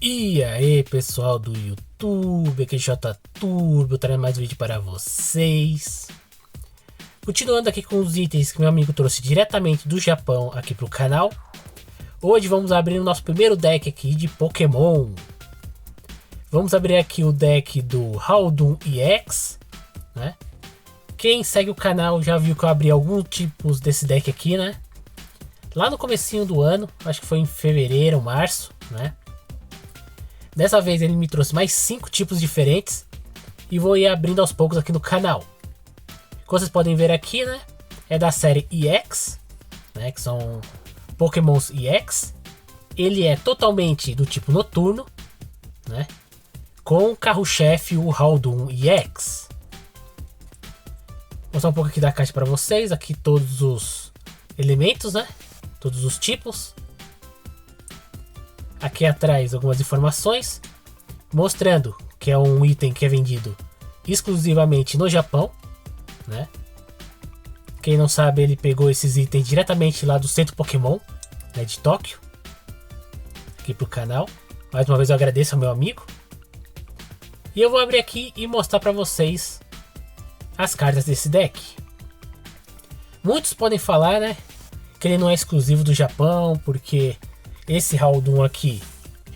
E aí, pessoal do YouTube, aqui é J Turbo, trazendo mais vídeo para vocês. Continuando aqui com os itens que meu amigo trouxe diretamente do Japão aqui pro canal. Hoje vamos abrir o nosso primeiro deck aqui de Pokémon. Vamos abrir aqui o deck do Haldun EX, né? Quem segue o canal já viu que eu abri alguns tipos desse deck aqui, né? Lá no comecinho do ano, acho que foi em fevereiro, março, né? Dessa vez ele me trouxe mais 5 tipos diferentes e vou ir abrindo aos poucos aqui no canal. Como vocês podem ver aqui, né? É da série EX, né? Que são Pokémons EX. Ele é totalmente do tipo noturno, né? Com o carro-chefe o Haldun EX. Vou mostrar um pouco aqui da caixa para vocês. Aqui todos os elementos, né? Todos os tipos. Aqui atrás algumas informações mostrando que é um item que é vendido exclusivamente no Japão, né? Quem não sabe, ele pegou esses itens diretamente lá do Centro Pokémon, né, de Tóquio, aqui pro canal. Mais uma vez eu agradeço ao meu amigo. E eu vou abrir aqui e mostrar para vocês as cartas desse deck. Muitos podem falar, né, que ele não é exclusivo do Japão, porque esse Haldun aqui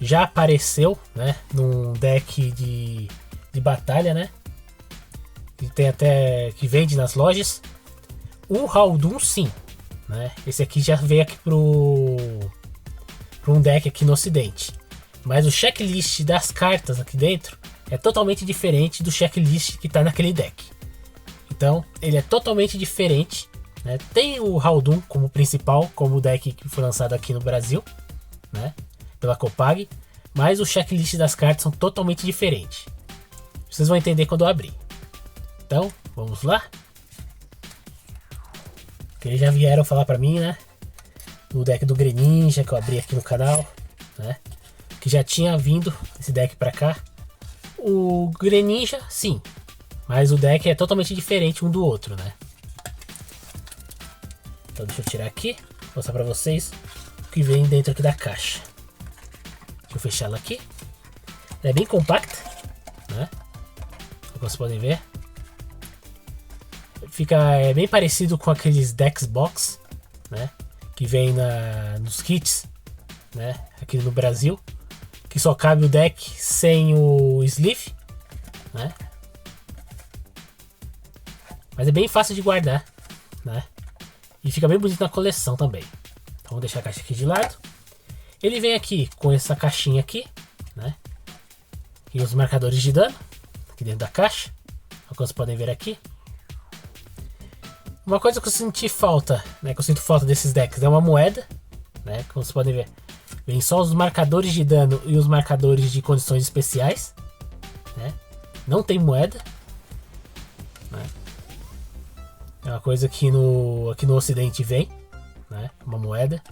já apareceu, né, num deck de batalha, né? Que tem até que vende nas lojas. O Haldun sim, né? Esse aqui já veio aqui pro um deck aqui no ocidente. Mas o checklist das cartas aqui dentro é totalmente diferente do checklist que tá naquele deck. Então, ele é totalmente diferente, né? Tem o Haldun como principal, como o deck que foi lançado aqui no Brasil, né, pela Copag, mas o checklist das cartas são totalmente diferentes. Vocês vão entender quando eu abrir. Então, vamos lá. Que eles já vieram falar pra mim, né, do deck do Greninja que eu abri aqui no canal, né, que já tinha vindo esse deck pra cá. O Greninja, sim, mas o deck é totalmente diferente um do outro, né. Então deixa eu tirar aqui, mostrar pra vocês que vem dentro aqui da caixa. Deixa eu fechar ela aqui. Ela é bem compacta, né? Como vocês podem ver. Fica bem parecido com aqueles Dex Box, né? Que vem nos kits, né? Aqui no Brasil. Que só cabe o deck sem o sleeve, né? Mas é bem fácil de guardar, né? E fica bem bonito na coleção também. Vamos deixar a caixa aqui de lado. Ele vem aqui com essa caixinha aqui, né? E os marcadores de dano aqui dentro da caixa, como vocês podem ver aqui. Uma coisa que eu senti falta, né? Que eu sinto falta desses decks é uma moeda, né? Como vocês podem ver, vem só os marcadores de dano e os marcadores de condições especiais, né? Não tem moeda, né? É uma coisa que aqui no ocidente vem, né, uma moeda,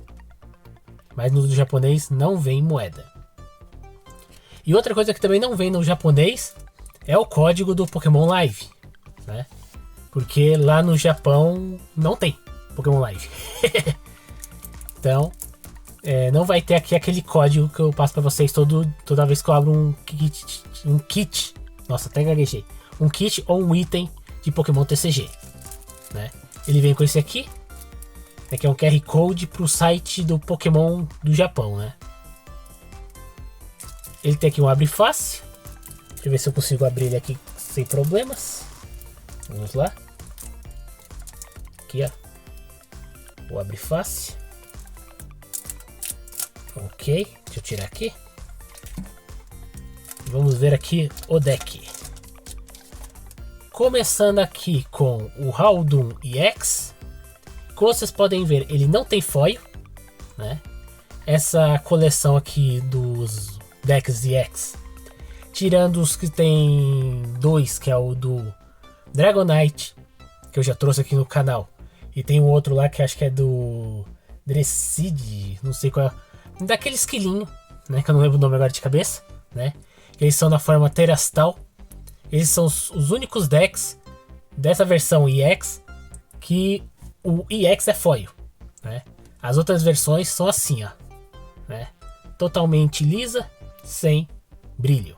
mas no japonês não vem moeda. E outra coisa que também não vem no japonês é o código do Pokémon Live, né? Porque lá no Japão não tem Pokémon Live. Então não vai ter aqui aquele código que eu passo para vocês toda vez que eu abro um kit. Nossa, até gaguejei. Um kit ou um item de Pokémon TCG, né? Ele vem com esse aqui. Aqui é um QR Code para o site do Pokémon do Japão, né? Ele tem aqui um abre fácil. Deixa eu ver se eu consigo abrir ele aqui sem problemas. Vamos lá. Aqui, ó. O abre fácil. Ok. Deixa eu tirar aqui. Vamos ver aqui o deck. Começando aqui com o Haldun EX. Como vocês podem ver, ele não tem foil, né? Essa coleção aqui dos decks EX, tirando os que tem dois, que é o do Dragonite, que eu já trouxe aqui no canal, e tem um outro lá que acho que é do Dressid, não sei qual é, daquele esquilinho, né? Que eu não lembro o nome agora de cabeça, né? Eles são na forma Terastal. Eles são os únicos decks dessa versão EX que o EX é foil, né? As outras versões são assim, ó, né? Totalmente lisa sem brilho.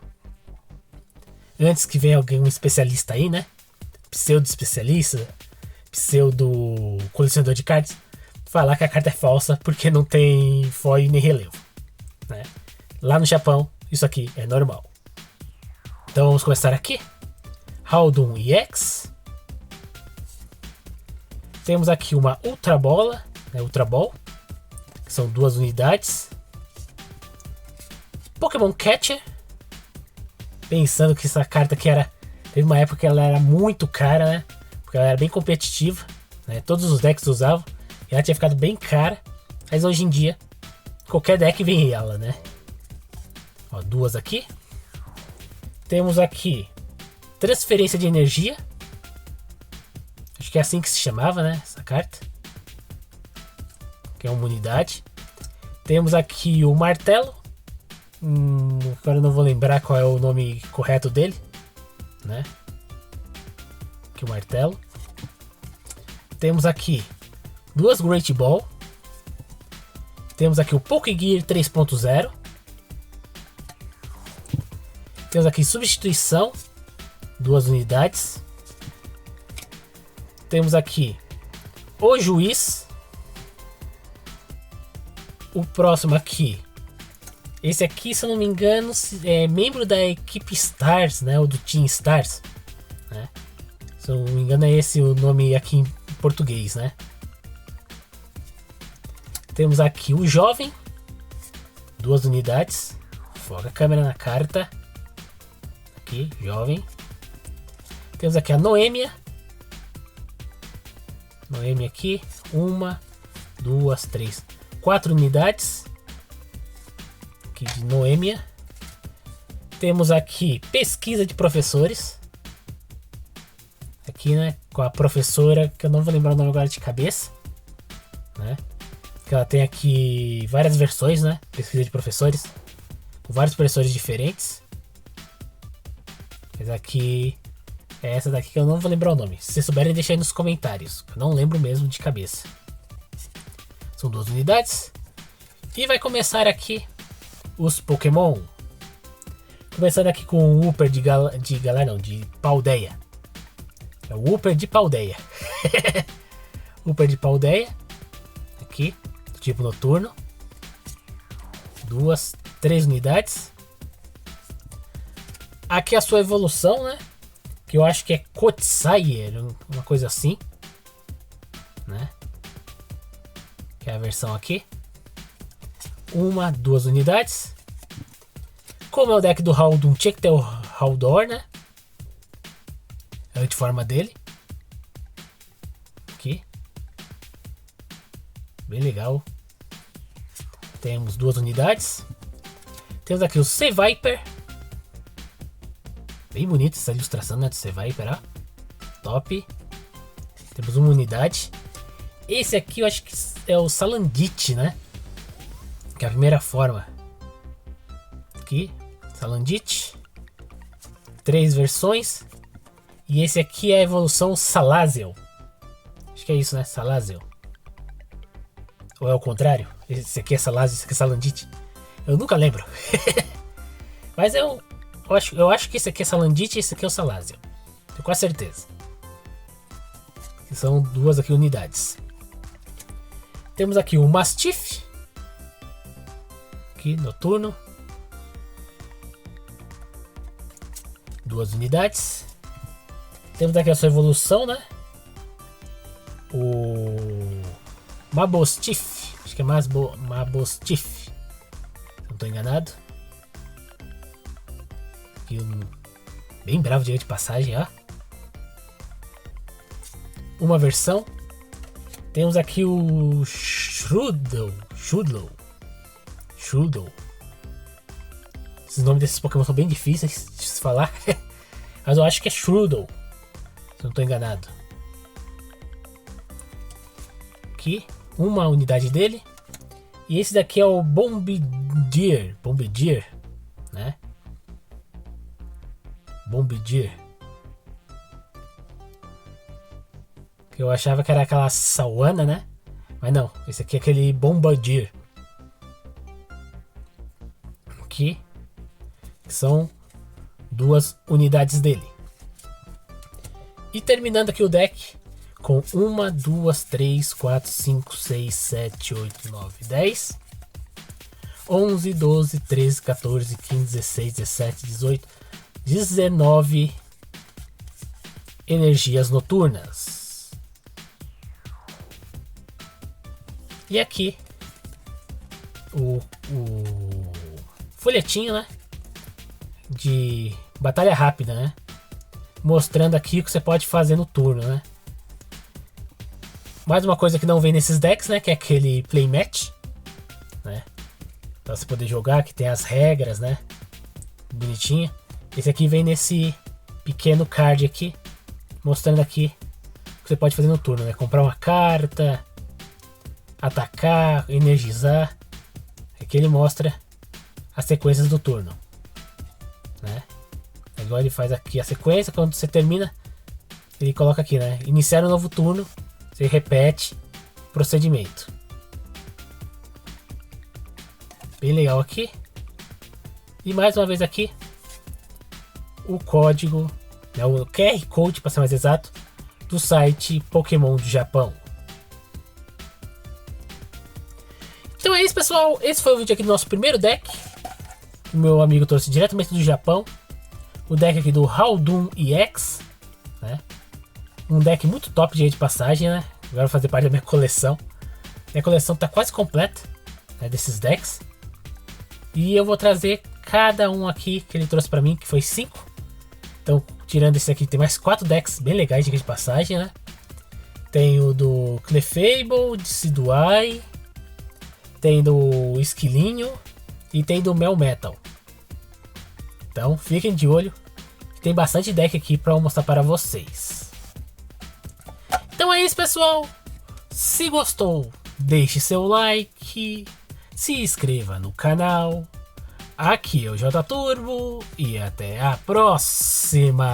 Antes que venha alguém, um especialista aí, né? Pseudo-especialista, pseudo-colecionador de cartas, falar que a carta é falsa porque não tem foil nem relevo, né? Lá no Japão, isso aqui é normal. Então vamos começar aqui. Haldun EX. Temos aqui uma Ultra Bola, né? Ultra Ball, que são 2 unidades. Pokémon Catcher. Pensando que essa carta aqui era... Teve uma época que ela era muito cara, né? Porque ela era bem competitiva, né? Todos os decks usavam. E ela tinha ficado bem cara. Mas hoje em dia, qualquer deck vem ela, né? Ó, 2 aqui. Temos aqui Transferência de Energia. Acho que é assim que se chamava, né? Essa carta. Que é uma unidade. Temos aqui o Martelo. Agora eu não vou lembrar qual é o nome correto dele, né? Aqui o Martelo. Temos aqui 2 Great Ball. Temos aqui o Pokégear 3.0. Temos aqui Substituição, 2 unidades. Temos aqui o Juiz. O próximo aqui, esse aqui, se eu não me engano, é membro da equipe Stars, né? Ou do Team Stars, né? Se eu não me engano, é esse o nome aqui em português, né? Temos aqui o Jovem, 2 unidades. Foca a câmera na carta. Aqui, Jovem. Temos aqui a Noêmia. Noêmia aqui. 1, 2, 3, 4 unidades. Aqui de Noêmia. Temos aqui Pesquisa de Professores. Aqui, né? Com a professora, que eu não vou lembrar o nome agora de cabeça, né? Que ela tem aqui várias versões, né? Pesquisa de Professores. Com vários professores diferentes. Mas aqui é essa daqui que eu não vou lembrar o nome. Se vocês souberem, deixa aí nos comentários. Eu não lembro mesmo de cabeça. São 2 unidades. E vai começar aqui os Pokémon. Começando aqui com o Wooper de Paldeia. É o Wooper de Paldeia. Wooper de Paldeia. Aqui, tipo noturno. 2, 3 unidades. Aqui a sua evolução, né? Que eu acho que é Kotsai, uma coisa assim, né? Que é a versão aqui. 1, 2 unidades. Como é o deck do Haldun, tinha que ter o Haldor, né? É a antiforma dele. Aqui. Bem legal. Temos 2 unidades. Temos aqui o Seviper. Bem bonita essa ilustração, né, do Seviper, ó. Top. Temos 1 unidade. Esse aqui eu acho que é o Salandit, né? Que é a primeira forma. Aqui, Salandit. 3 versões. E esse aqui é a evolução Salazzle. Acho que é isso, né? Salazzle. Ou é o contrário? Esse aqui é Salazzle, esse aqui é Salandit. Eu nunca lembro. Mas eu acho que esse aqui é Salandit e esse aqui é o Salazzle. Tenho quase certeza. Que são 2 aqui unidades. Temos aqui o Mastiff. Aqui, noturno. 2 unidades. Temos aqui a sua evolução, né? O Mabostiff. Acho que é Mabostiff. Não estou enganado. Aqui bem bravo, direito de passagem, ó. Uma versão. Temos aqui o Shroudle. Esses nomes desses Pokémon são bem difíceis de se falar. Mas eu acho que é Shroudle, se não estou enganado. Aqui, uma unidade dele. E esse daqui é o Bombardier, né? Bombardier. Que eu achava que era aquela Sawana, né? Mas não, esse aqui é aquele Bombardier. Aqui, que são 2 unidades dele. E terminando aqui o deck com 1, 2, 3, 4, 5, 6, 7, 8, 9, 10, 11, 12, 13, 14, 15, 16, 17, 18, 19 energias noturnas. E aqui o folhetinho, né, de batalha rápida, né, mostrando aqui o que você pode fazer no turno, né. Mais uma coisa que não vem nesses decks, né, que é aquele playmatch, né, pra você poder jogar, que tem as regras, né, bonitinha. Esse aqui vem nesse pequeno card aqui, mostrando aqui o que você pode fazer no turno, né, comprar uma carta, atacar, energizar. Aqui ele mostra as sequências do turno, né? Igual ele faz aqui a sequência, quando você termina, ele coloca aqui, né? Iniciar um novo turno, você repete o procedimento. Bem legal aqui. E mais uma vez aqui, o código, né, o QR Code, para ser mais exato, do site Pokémon do Japão. Então é isso, pessoal. Esse foi o vídeo aqui do nosso primeiro deck. O meu amigo trouxe diretamente do Japão. O deck aqui do Haldun EX, né? Um deck muito top de passagem, né? Agora vai fazer parte da minha coleção. Minha coleção tá quase completa, né, desses decks. E eu vou trazer cada um aqui que ele trouxe pra mim, que foi 5. Então, tirando esse aqui, tem mais 4 decks bem legais de passagem, né? Tem o do Clefable, de Sidwai, tem do Esquilinho e tem do Melmetal. Então fiquem de olho, tem bastante deck aqui para mostrar para vocês. Então é isso, pessoal. Se gostou, deixe seu like, se inscreva no canal. Aqui é o J Turbo e até a próxima.